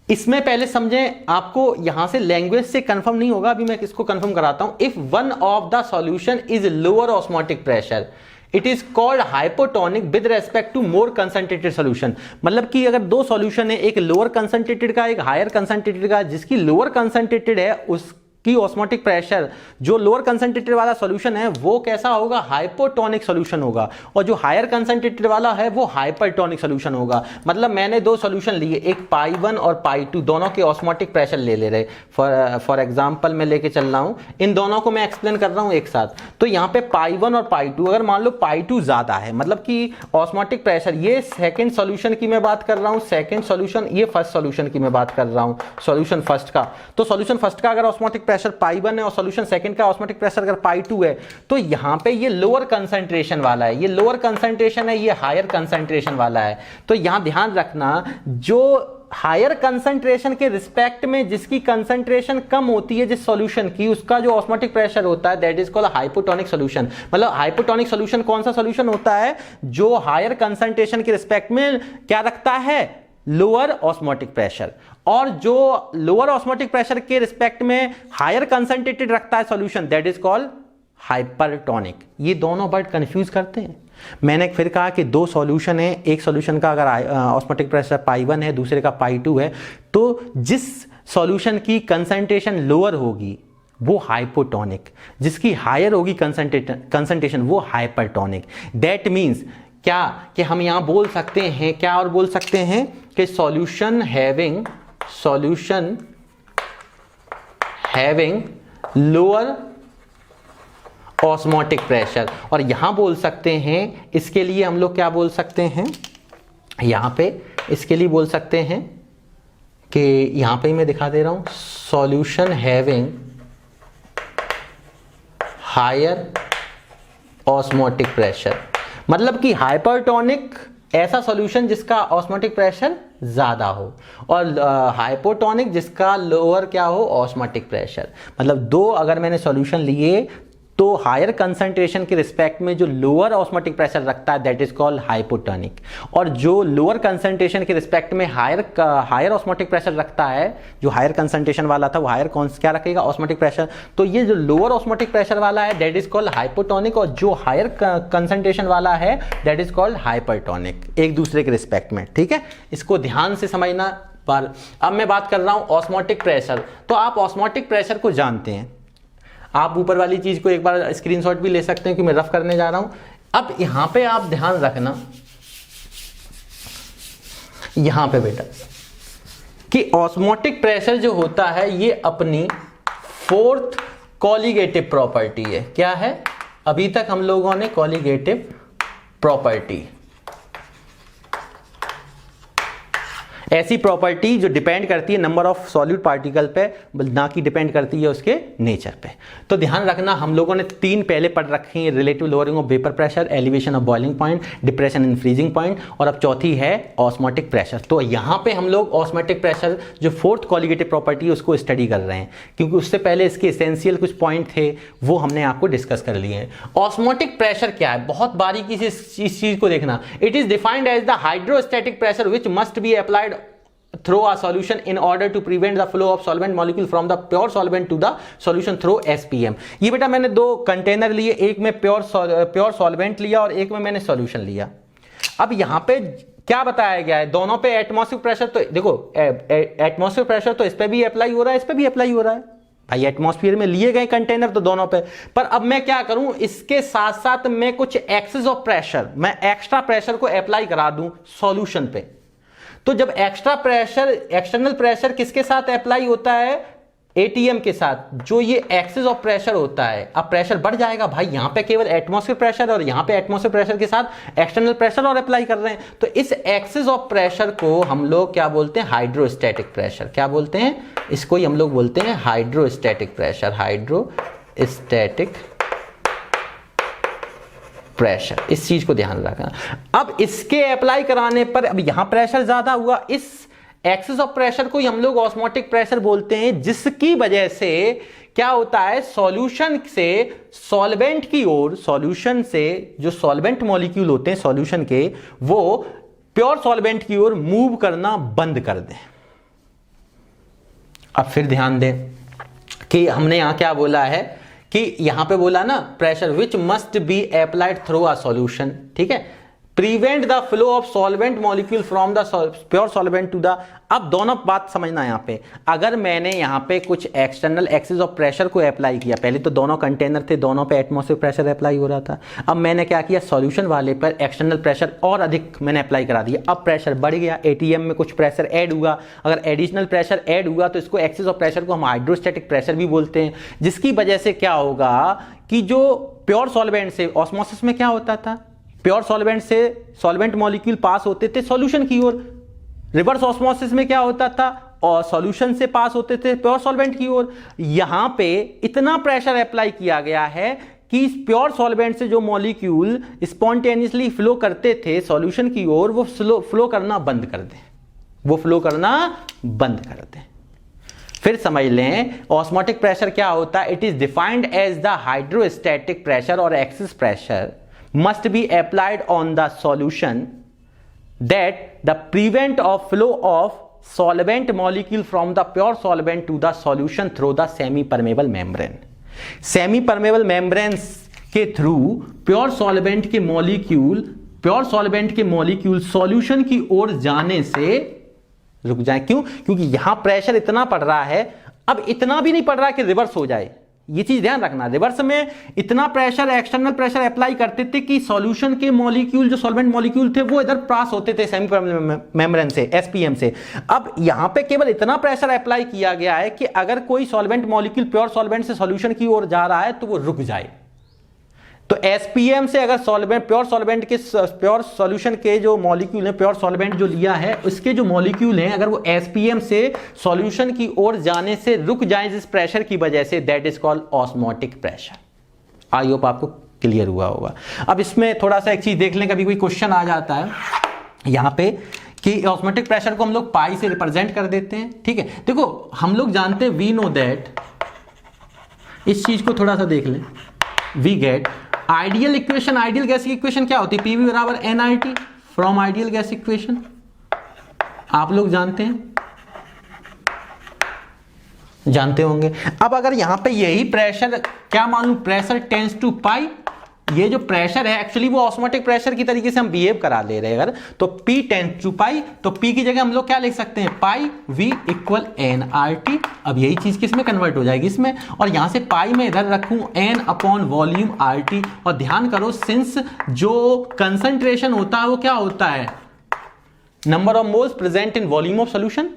इसमें पहले समझें, आपको यहां से लैंग्वेज से कंफर्म नहीं होगा, अभी मैं इसको कंफर्म कराता हूं। If one of the solution is lower osmotic pressure it is called hypotonic with respect to more concentrated solution. मतलब कि अगर दो सॉल्यूशन है, एक लोअर कंसंट्रेटेड का, एक हायर कंसंट्रेटेड का, जिसकी लोअर कंसंट्रेटेड है उसकी ऑस्मोटिक प्रेशर, जो लोअर कंसंट्रेटेड वाला सॉल्यूशन है वो कैसा होगा? हाइपोटोनिक सॉल्यूशन होगा, और जो हायर कंसंट्रेटेड वाला है वो हाइपरटोनिक सॉल्यूशन होगा। मतलब मैंने दो सॉल्यूशन लिए, एक π1 और π2, दोनों के ऑस्मोटिक प्रेशर ले रहे। फॉर एग्जांपल मैं लेके चल रहा हूं, इन दोनों को मैं एक्सप्लेन कर रहा हूं एक साथ। तो यहां पे π1 और π2, अगर मान लो π2 ज्यादा है, मतलब कि ऑस्मोटिक प्रेशर, ये सेकंड सॉल्यूशन की मैं बात कर रहा हूं, सेकंड सॉल्यूशन, ये फर्स्ट सॉल्यूशन की मैं बात कर रहा हूं, सॉल्यूशन फर्स्ट का। तो सॉल्यूशन फर्स्ट का अगर ऑस्मोटिक प्रेशर π1 है और सॉल्यूशन सेकंड का ऑस्मोटिक प्रेशर अगर π2 है, तो यहां पे ये लोअर कंसंट्रेशन वाला है, ये लोअर कंसंट्रेशन है, ये हायर कंसंट्रेशन वाला है। तो यहां ध्यान रखना, जो हायर कंसंट्रेशन के रिस्पेक्ट में जिसकी कंसंट्रेशन कम होती है जिस सॉल्यूशन की, उसका जो ऑस्मोटिक प्रेशर होता है that is called hypotonic solution. मतलब हाइपोटोनिक सॉल्यूशन कौन सा सॉल्यूशन होता है? जो हायर कंसंट्रेशन के रिस्पेक्ट में क्या रखता है? Lower osmotic pressure. और जो लोअर ऑस्मोटिक प्रेशर के रिस्पेक्ट में हायर कंसंट्रेटेड रखता है solution that is called hypertonic. ये दोनों वर्ड कंफ्यूज करते हैं। मैंने फिर कहा कि दो सॉल्यूशन है, एक सॉल्यूशन का अगर ऑस्मोटिक प्रेशर π1 है, दूसरे का π2 है, तो जिस सॉल्यूशन की कंसंट्रेशन लोअर होगी वो हाइपोटोनिक, जिसकी हायर होगी कंसंट्रेशन वो हाइपरटोनिक। दैट मीन्स क्या कि हम यहां बोल सकते हैं, क्या और बोल सकते हैं कि solution having lower osmotic pressure. और यहां बोल सकते हैं, इसके लिए हम लोग क्या बोल सकते हैं, यहां पे इसके लिए बोल सकते हैं कि यहां पे मैं दिखा दे रहा हूं, solution having higher osmotic pressure. मतलब कि हाइपरटोनिक ऐसा सॉल्यूशन जिसका ऑस्मोटिक प्रेशर ज्यादा हो, और हाइपोटोनिक जिसका लोअर क्या हो? Osmotic pressure. मतलब दो अगर मैंने सॉल्यूशन लिए तो हायर कंसंट्रेशन के रिस्पेक्ट में जो लोअर ऑस्मोटिक प्रेशर रखता है दैट इज कॉल्ड हाइपोटोनिक, और जो लोअर कंसंट्रेशन के रिस्पेक्ट में हायर ऑस्मोटिक प्रेशर रखता है, जो हायर कंसंट्रेशन वाला था वो हायर क्या रखेगा? Osmotic pressure. तो ये जो लोअर ऑस्मोटिक प्रेशर वाला है दैट इज कॉल्ड हाइपोटोनिक, और जो हायर कंसंट्रेशन वाला है दैट इज कॉल्ड हाइपरटोनिक, एक दूसरे के रिस्पेक्ट में। ठीक है, इसको ध्यान से समझना। पर अब मैं बात कर रहा हूं ऑस्मोटिक प्रेशर। तो आप ऑस्मोटिक प्रेशर को जानते हैं, आप ऊपर वाली चीज को एक बार स्क्रीनशॉट भी ले सकते हैं कि मैं रफ करने जा रहा हूं। अब यहां पे आप ध्यान रखना, यहां पे बेटा, कि ऑस्मोटिक प्रेशर जो होता है ये अपनी फोर्थ कॉलिगेटिव प्रॉपर्टी है। क्या है? अभी तक हम लोगों ने कॉलिगेटिव प्रॉपर्टी, ऐसी प्रॉपर्टी जो डिपेंड करती है नंबर ऑफ सॉल्यूट पार्टिकल पे, ना कि डिपेंड करती है उसके नेचर पे। तो ध्यान रखना, हम लोगों ने तीन पहले पढ़ रखे हैं, relative lowering of vapour pressure, elevation of boiling point, depression in freezing point, और अब चौथी है ऑस्मोटिक प्रेशर। तो यहां पे हम लोग ऑस्मोटिक प्रेशर जो फोर्थ कॉलिगेटिव प्रॉपर्टी है उसको स्टडी कर रहे हैं, क्योंकि उससे पहले इसके एसेंशियल कुछ पॉइंट थे वो हमने आपको डिस्कस कर लिए हैं। ऑस्मोटिक प्रेशर क्या है? बहुत बारीकी से इस चीज को देखना। It is defined as the hydrostatic pressure which must be applied through a solution in order to prevent the flow of solvent molecule from the pure solvent to the solution through SPM। ये बेटा मैंने दो container लिए, एक में pure solvent लिया और एक में मैंने सॉल्यूशन लिया। अब यहां पे क्या बताया गया है? दोनों पे एटमॉस्फेरिक प्रेशर, तो देखो एटमॉस्फेरिक प्रेशर तो इस पे भी अप्लाई हो रहा है, इस पे भी अप्लाई हो रहा है भाई। एटमॉस्फेयर में लिए गए कंटेनर तो दोनों पे, पर अब मैं क्या करूं, इसके साथ साथ मैं कुछ एक्सेस ऑफ प्रेशर, मैं एक्स्ट्रा प्रेशर को अप्लाई करा दूं सॉल्यूशन पे। तो जब एक्स्ट्रा प्रेशर, एक्सटर्नल प्रेशर किसके साथ अप्लाई होता है? एटीएम के साथ, जो ये एक्सेस ऑफ प्रेशर होता है। अब प्रेशर बढ़ जाएगा भाई, यहां पे केवल एटमॉस्फेयर प्रेशर और यहां पे एटमॉस्फेयर प्रेशर के साथ एक्सटर्नल प्रेशर और अप्लाई कर रहे हैं। तो इस एक्सेस ऑफ प्रेशर को हम लोग क्या बोलते हैं? Hydrostatic pressure. क्या बोलते हैं इसको? हम लोग बोलते हैं हाइड्रोस्टैटिक प्रेशर। हाइड्रोस्टैटिक प्रेशर, इस चीज को ध्यान रखना। अब इसके अप्लाई कराने पर अब यहां प्रेशर ज्यादा हुआ, इस एक्सेस ऑफ प्रेशर को हम लोग ऑस्मोटिक प्रेशर बोलते हैं, जिसकी वजह से क्या होता है, सॉल्यूशन से सॉल्वेंट की ओर, सॉल्यूशन से जो सॉल्वेंट मॉलिक्यूल होते हैं सॉल्यूशन के, वो प्योर सॉल्वेंट की ओर मूव करना बंद कर दें। अब फिर ध्यान दें कि हमने यहां क्या बोला है कि यहां पे बोला ना pressure which must be applied through a solution, ठीक है, prevent the flow of solvent molecule from the pure solvent to the. अब दोनों बात समझना यहां पे, अगर मैंने यहां पे कुछ एक्सटर्नल एक्सेस ऑफ प्रेशर को अप्लाई किया, पहले तो दोनों कंटेनर थे, दोनों पे एटमॉस्फेरिक प्रेशर अप्लाई हो रहा था, अब मैंने क्या किया, सॉल्यूशन वाले पर एक्सटर्नल प्रेशर और अधिक मैंने अप्लाई करा दिया, अब प्रेशर बढ़ गया, एटीएम में कुछ प्रेशर ऐड हुआ, अगर एडिशनल प्रेशर ऐड हुआ तो इसको एक्सेस ऑफ प्रेशर को हम हाइड्रोस्टैटिक प्रेशर भी बोलते हैं, जिसकी वजह से क्या होगा कि जो प्योर सॉल्वेंट से ऑस्मोसिस में क्या होता था, प्योर सॉल्वेंट से सॉल्वेंट मॉलिक्यूल पास होते थे सॉल्यूशन की ओर, रिवर्स ऑस्मोसिस में क्या होता था, और सॉल्यूशन से पास होते थे प्योर सॉल्वेंट की ओर। यहां पे इतना प्रेशर अप्लाई किया गया है कि प्योर सॉल्वेंट से जो मॉलिक्यूल स्पॉन्टेनियसली फ्लो करते थे सॉल्यूशन की ओर, वो फ्लो करना बंद कर दें, वो फ्लो करना बंद कर दें। फिर समझ लें ऑस्मोटिक प्रेशर क्या होता है, it is defined as the hydrostatic pressure और excess pressure must be applied on the solution that the prevent of flow of solvent molecule from the pure solvent to the solution through the semi permeable membrane। semi permeable membranes के through pure solvent के molecule, pure solvent के molecule solution की ओर जाने से रुक जाए। क्यों? क्योंकि यहां प्रेशर इतना पड़ रहा है, अब इतना भी नहीं पड़ रहा कि रिवर्स हो जाए, ये चीज ध्यान रखना। रिवर्स में इतना प्रेशर, एक्सटर्नल प्रेशर अप्लाई करते थे कि सॉल्यूशन के मॉलिक्यूल, जो सॉल्वेंट मॉलिक्यूल थे, वो इधर पास होते थे सेमी मेम्ब्रेन से, एसपीएम से। अब यहां पे केवल इतना प्रेशर अप्लाई किया गया है कि अगर कोई सॉल्वेंट मॉलिक्यूल प्योर सॉल्वेंट से सॉल्यूशन की ओर जा रहा है तो वो रुक जाए। तो एसपीएम से अगर सॉल्वेंट, प्योर सॉल्वेंट के, प्योर सॉल्यूशन के जो मॉलिक्यूल है, प्योर सॉल्वेंट जो लिया है उसके जो मॉलिक्यूल हैं, अगर वो एसपीएम से सॉल्यूशन की ओर जाने से रुक जाए जिस प्रेशर की वजह से, that is called osmotic pressure. I hope आपको क्लियर हुआ होगा। अब इसमें थोड़ा सा एक चीज देख लें, कभी कोई क्वेश्चन आ जाता है यहां पे कि ऑस्मोटिक प्रेशर को हम लोग पाई से रिप्रेजेंट कर देते हैं, ठीक है। देखो हम लोग जानते हैं, वी नो दैट, इस चीज को थोड़ा सा देख लें, we get ideal equation, ideal gas की इक्वेशन क्या होती है, पीवी बराबर NIT from ideal gas equation, आप लोग जानते हैं, जानते होंगे। अब अगर यहां पे यही प्रेशर, क्या मालूम, प्रेशर टेंस टू पाई, ये जो प्रेशर है एक्चुअली वो ऑस्मोटिक प्रेशर की तरीके से हम बिहेव करा ले रहे हैं। अगर तो P टेंस टू पाई, तो P की जगह हम लोग क्या लिख सकते हैं, pi V equal n r t. अब यही चीज किसमें कन्वर्ट हो जाएगी, इसमें, और यहां से पाई में इधर रखूं n upon volume r t. और ध्यान करो, सिंस जो कंसंट्रेशन होता है वो क्या होता है, number of moles present in volume of solution,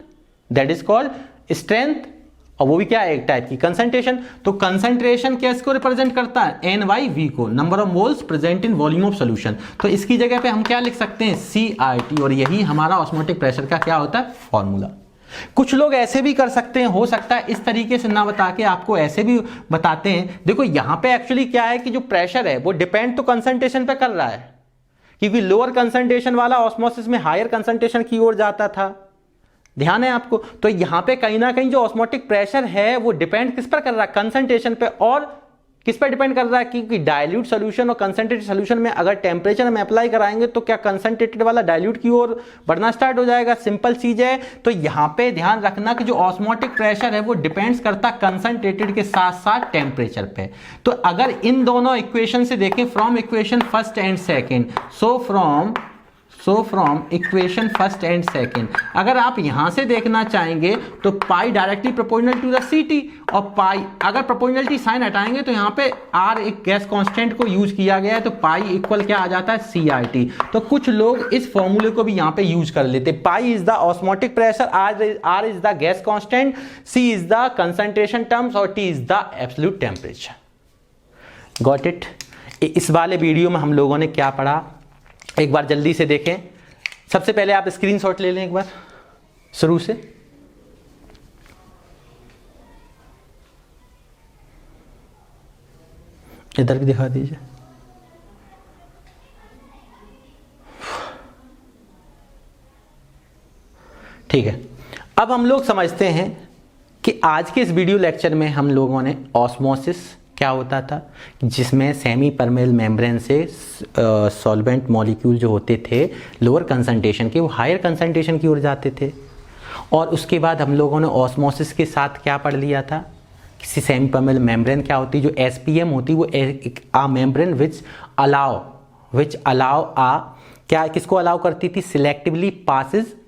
that is called strength, और वो भी क्या है, एक टाइप की कंसंट्रेशन। तो कंसंट्रेशन किसको रिप्रेजेंट करता है, एन वाई वी को, number of moles present in volume of solution. तो इसकी जगह पे हम क्या लिख सकते हैं, सी आर टी, और यही हमारा ऑस्मोटिक प्रेशर का क्या होता है, फॉर्मूला। कुछ लोग ऐसे भी कर सकते हैं, हो सकता है इस तरीके से ना बता के आपको ऐसे भी बताते हैं। देखो यहां पे एक्चुअली क्या है कि जो प्रेशर है वो डिपेंड तो कंसंट्रेशन पे कर रहा है, क्योंकि लोअर कंसंट्रेशन वाला ऑस्मोसिस में हायर कंसंट्रेशन की ओर जाता था, ध्यान है आपको। तो यहां पे कहीं ना कहीं जो ऑस्मोटिक प्रेशर है वो डिपेंड किस पर कर रहा है, कंसंट्रेशन पे, और किस पर डिपेंड कर रहा है, क्योंकि डाइल्यूट सॉल्यूशन और कंसंट्रेटेड सॉल्यूशन में अगर टेम्परेचर हम अप्लाई कराएंगे तो क्या कंसंट्रेटेड वाला डाइल्यूट की ओर बढ़ना स्टार्ट हो जाएगा, सिंपल चीज है। तो यहां पे ध्यान रखना कि जो ऑस्मोटिक प्रेशर है वो डिपेंड्स करता कंसंट्रेटेड के साथ साथ टेम्परेचर पे। तो अगर इन दोनों इक्वेशन से देखें, from equation first and second, so from equation first and second, अगर आप यहां से देखना चाहेंगे तो pi directly proportional to the C T, और पाई अगर प्रोपोर्शनलिटी साइन हटाएंगे तो यहां पे आर एक गैस कांस्टेंट को यूज किया गया है, तो पाई इक्वल क्या आ जाता है, सी आर टी। तो कुछ लोग इस फॉर्मूले को भी यहां पे यूज कर लेते, pi is the osmotic pressure, R is the gas constant, C is the concentration terms, और T is the absolute temperature. Got it. इस वाले वीडियो में हम लोगों ने क्या पढ़ा, एक बार जल्दी से देखें। सबसे पहले आप स्क्रीनशॉट ले लें एक बार शुरू से, इधर भी दिखा दीजिए। ठीक है, अब हम लोग समझते हैं कि आज के इस वीडियो लेक्चर में हम लोगों ने ऑस्मोसिस क्या होता था, जिसमें सेमी परमेबल मेम्ब्रेन से सॉल्वेंट मॉलिक्यूल जो होते थे लोअर कंसंट्रेशन के, वो हायर कंसंट्रेशन की ओर जाते थे। और उसके बाद हम लोगों ने ऑस्मोसिस के साथ क्या पढ़ लिया था, किसी सेमी परमेबल मेम्ब्रेन क्या होती है, जो एसपीएम होती है वो आ मेम्ब्रेन विच अलाउ क्या किसको अलाउ करती थी, सिलेक्टिवली पासिस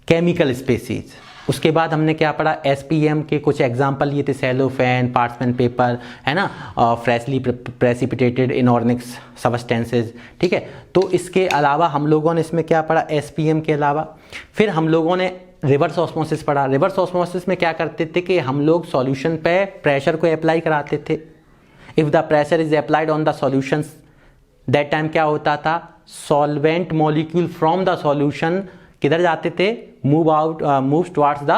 केमिकल स्पेसीज। उसके बाद हमने क्या पढ़ा, एसपीएम के कुछ एग्जाम्पल लिए थे, सेलोफेन, पार्चमेंट पेपर, है ना, फ्रेशली प्रेसिपिटेटेड इनऑर्गेनिक सब्सटेंसेज। ठीक है, तो इसके अलावा हम लोगों ने इसमें क्या पढ़ा, एसपीएम के अलावा फिर हम लोगों ने रिवर्स ऑस्मोसिस पढ़ा। रिवर्स ऑस्मोसिस में क्या करते थे कि हम लोग सॉल्यूशन पे प्रेशर को अप्लाई कराते थे। If the pressure is applied on the solution, that time क्या होता था, solvent molecule from the solution किधर जाते थे, move towards the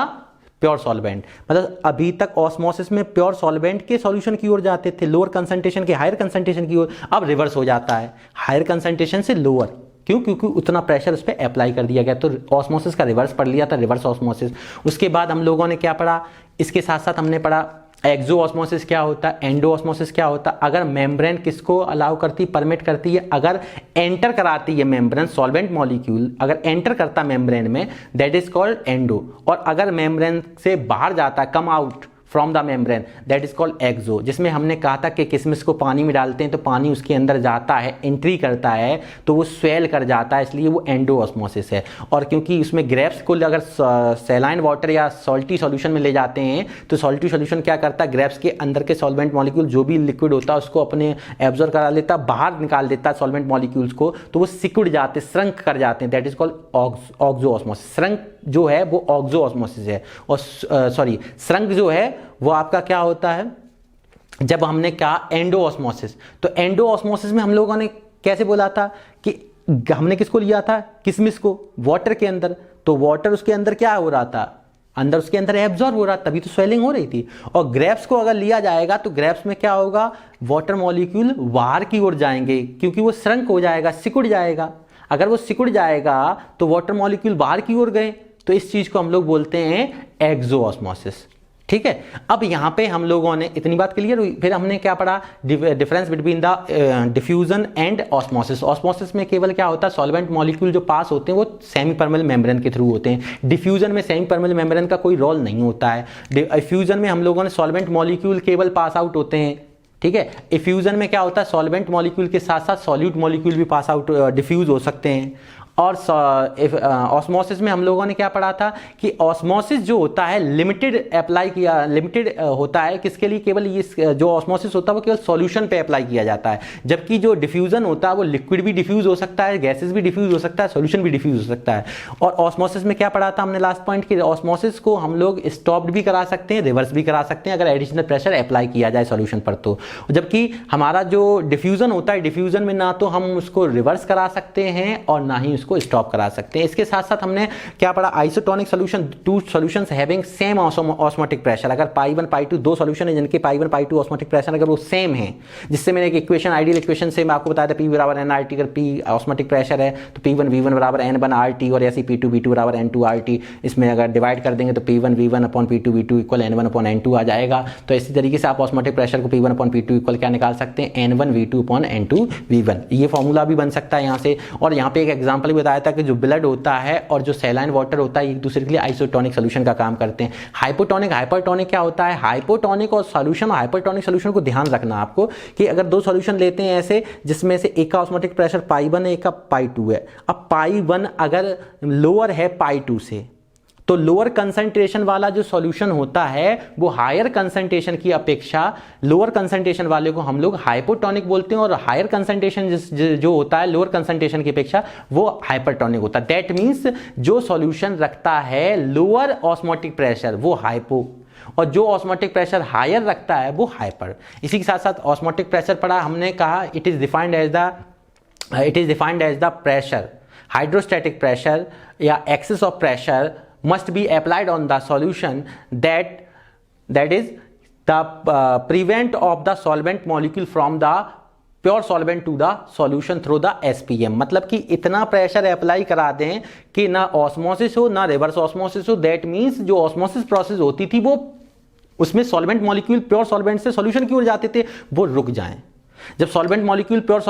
pure solvent. मतलब अभी तक ऑस्मोसिस में प्योर सॉल्वेंट के सॉल्यूशन की ओर जाते थे, लोअर कंसंट्रेशन के हायर कंसंट्रेशन की ओर। अब रिवर्स हो जाता है, हायर कंसंट्रेशन से लोअर, क्यों, क्योंकि उतना प्रेशर उस पर अप्लाई कर दिया गया। तो ऑस्मोसिस का रिवर्स पढ़ लिया था, रिवर्स ऑस्मोसिस। उसके बाद हम लोगों ने क्या पढ़ा, इसके साथ साथ हमने पढ़ा एक्सो ऑस्मोसिस क्या होता है, एंडो ऑस्मोसिस क्या होता है। अगर मेम्ब्रेन किसको अलाउ करती, परमिट करती है, अगर एंटर कराती है मेम्ब्रेन, सॉल्वेंट मॉलिक्यूल अगर एंटर करता मेम्ब्रेन में, दैट इज कॉल्ड एंडो। और अगर मेम्ब्रेन से बाहर जाता है, come out from the membrane, that is called exo. जिसमें हमने कहा था कि किशमिश को पानी में डालते हैं तो पानी उसके अंदर जाता है, एंट्री करता है तो वो स्वेल कर जाता है, इसलिए वो एंडो ऑस्मोसिस है। और क्योंकि उसमें ग्रेप्स को अगर सैलाइन वाटर या सॉल्टी सॉल्यूशन में ले जाते हैं तो सॉल्टी सॉल्यूशन क्या करता है, ग्रेप्स के अंदर के सॉल्वेंट मॉलिक्यूल जो भी लिक्विड होता है उसको अपने एब्जॉर्ब करा लेता, बाहर निकाल देता है सॉल्वेंट मॉलिक्यूल्स को, तो वो सिकुड़ जाते, श्रंक कर जाते हैं, that is called oxo osmosis. Shrunk जो है वो ऑक्सो ऑस्मोसिस है। और सॉरी, श्रंक जो है वो आपका क्या होता है, जब हमने कहा एंडो ऑस्मोसिस। तो एंडो ऑस्मोसिस में हम लोगों ने कैसे बोला था कि हमने किसको लिया था, किशमिश को, वाटर के अंदर। तो वाटर उसके अंदर क्या हो रहा था, अंदर उसके अंदर एब्जॉर्ब हो रहा, तभी तो स्वेलिंग हो रही थी। और ग्रेप्स को अगर लिया जाएगा तो ग्रेप्स में क्या होगा, वाटर मॉलिक्यूल बाहर की ओर जाएंगे, क्योंकि वो श्रंक हो जाएगा, सिकुड़ जाएगा। अगर वो सिकुड़ जाएगा तो वाटर मॉलिक्यूल बाहर की ओर गए, तो इस चीज को हम लोग बोलते हैं एक्सो ऑस्मोसिस। ठीक है, अब यहाँ पे हम लोगों ने इतनी बात क्लियर हुई। फिर हमने क्या पढ़ा, difference between the diffusion and osmosis. Osmosis में केवल क्या होता है, सॉल्वेंट मॉलिक्यूल जो पास होते हैं वो सेमी परमेबल मेम्ब्रेन के थ्रू होते हैं। डिफ्यूजन में सेमी परमेबल मेम्ब्रेन का कोई रोल नहीं होता है। डिफ्यूजन में हम लोगों ने सॉल्वेंट मॉलिक्यूल केवल पास आउट होते हैं। ठीक है, इफ्यूजन में क्या होता है, सॉल्वेंट मॉलिक्यूल के साथ साथ सॉल्यूट मॉलिक्यूल भी पास आउट डिफ्यूज हो सकते हैं। और ऑस्मोसिस में हम लोगों ने क्या पढ़ा था कि ऑस्मोसिस जो होता है लिमिटेड अप्लाई किया, लिमिटेड होता है किसके लिए, केवल ये जो ऑस्मोसिस होता है वो केवल सॉल्यूशन पे अप्लाई किया जाता है। जबकि जो डिफ्यूजन होता है वो लिक्विड भी डिफ्यूज हो सकता है, गैसेस भी डिफ्यूज हो सकता है, सॉल्यूशन भी डिफ्यूज हो सकता है। और ऑस्मोसिस में क्या पढ़ा था हमने लास्ट पॉइंट कि ऑस्मोसिस को हम लोग स्टॉप्ड भी करा सकते हैं, रिवर्स भी करा सकते हैं अगर एडिशनल प्रेशर अप्लाई किया जाए सॉल्यूशन पर। तो जबकि हमारा जो डिफ्यूजन होता है, डिफ्यूजन में ना तो हम उसको रिवर्स करा सकते हैं और ना ही को स्टॉप करा सकते हैं। इसके साथ साथ हमने क्या पढ़ा, isotonic solution, two solutions having same osmotic pressure. अगर पाई 1 पाई 2 दो सॉल्यूशन है जिनके पाई 1 पाई 2 ऑस्मोटिक प्रेशर अगर वो सेम है, जिससे मैंने एक इक्वेशन, आइडियल इक्वेशन से मैं आपको बताया था P बराबर NRT, अगर P ऑस्मोटिक प्रेशर है तो P1 V1 बराबर N1 RT और ऐसे P2 V2 बराबर N2 RT। इसमें अगर डिवाइड कर देंगे तो P1 V1 upon P2 V2 equal N1 upon N2 आ जाएगा। तो इसी तरीके से आप ऑस्मोटिक प्रेशर को P1 अपॉन P2 इक्वल क्या निकाल सकते हैं, N1 V2 upon N2 V1। ये फॉर्मूला भी बन सकता है यहाँ से। और यहाँ पे एक एग्जाम्पल भी बताया था कि जो ब्लड होता है और जो सैलाइन वाटर होता है एक दूसरे के लिए आइसोटोनिक सॉल्यूशन का काम करते हैं। हाइपोटोनिक, हाइपरटोनिक क्या होता है, हाइपोटोनिक और सॉल्यूशन, हाइपरटोनिक सॉल्यूशन को ध्यान रखना आपको कि अगर दो सॉल्यूशन लेते हैं ऐसे जिसमें से एक का ऑस्मोटिक प्रेशर पाई 1 है, एक का पाई 2 है। अब पाई 1 अगर लोअर है पाई 2 से, तो लोअर कंसंट्रेशन वाला जो सॉल्यूशन होता है वो हायर कंसंट्रेशन की अपेक्षा, लोअर कंसंट्रेशन वाले को हम लोग हाइपोटोनिक बोलते हैं और हायर कंसंट्रेशन जो होता है लोअर कंसंट्रेशन की अपेक्षा वो हाइपरटोनिक होता है। दैट मीन्स जो सॉल्यूशन रखता है लोअर ऑस्मोटिक प्रेशर वो हाइपो, और जो ऑस्मोटिक प्रेशर हायर रखता है वो हाइपर। इसी के साथ साथ ऑस्मोटिक प्रेशर पढ़ा हमने, कहा it is defined as the pressure, hydrostatic pressure या excess of pressure must be applied on the solution that is the prevent of the solvent molecule from the pure solvent to the solution through the SPM, मतलब कि इतना pressure apply करा दें कि ना osmosis हो ना रिवर्स ऑस्मोसिस हो। दैट मीन्स जो ऑस्मोसिस प्रोसेस होती थी वो उसमें सॉल्वेंट मॉलिक्यूल प्योर सॉल्वेंट से सॉल्यूशन की ओर जाते थे, वो रुक जाएं। जब सॉल्वेंट मॉलिक्यूल प्योर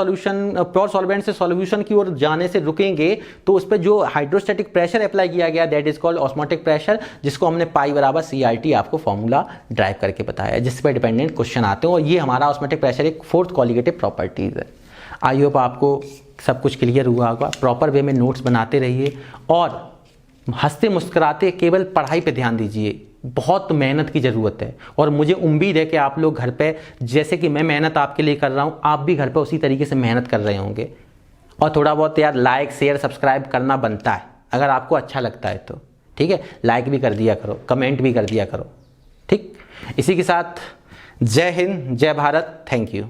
सॉल्वेंट से सॉल्यूशन की ओर जाने से रुकेंगे तो उस पर जो हाइड्रोस्टैटिक प्रेशर अप्लाई किया गया that is called osmotic pressure, जिसको हमने पाई बराबर CRT आपको फॉर्मूला ड्राइव करके बताया है, जिस पर डिपेंडेंट क्वेश्चन आते हैं। और ये हमारा ऑस्मोटिक प्रेशर एक फोर्थ कॉलिगेटिव प्रॉपर्टीज है। आई होप आपको सब कुछ क्लियर हुआ होगा। प्रॉपर वे में नोट्स बनाते रहिए और हंसते मुस्कुराते केवल पढ़ाई पे ध्यान दीजिए। बहुत मेहनत की ज़रूरत है और मुझे उम्मीद है कि आप लोग घर पे, जैसे कि मैं मेहनत आपके लिए कर रहा हूँ, आप भी घर पे उसी तरीके से मेहनत कर रहे होंगे। और थोड़ा बहुत यार लाइक शेयर सब्सक्राइब करना बनता है, अगर आपको अच्छा लगता है तो ठीक है, लाइक भी कर दिया करो, कमेंट भी कर दिया करो। ठीक, इसी के साथ जय हिंद, जय भारत, थैंक यू।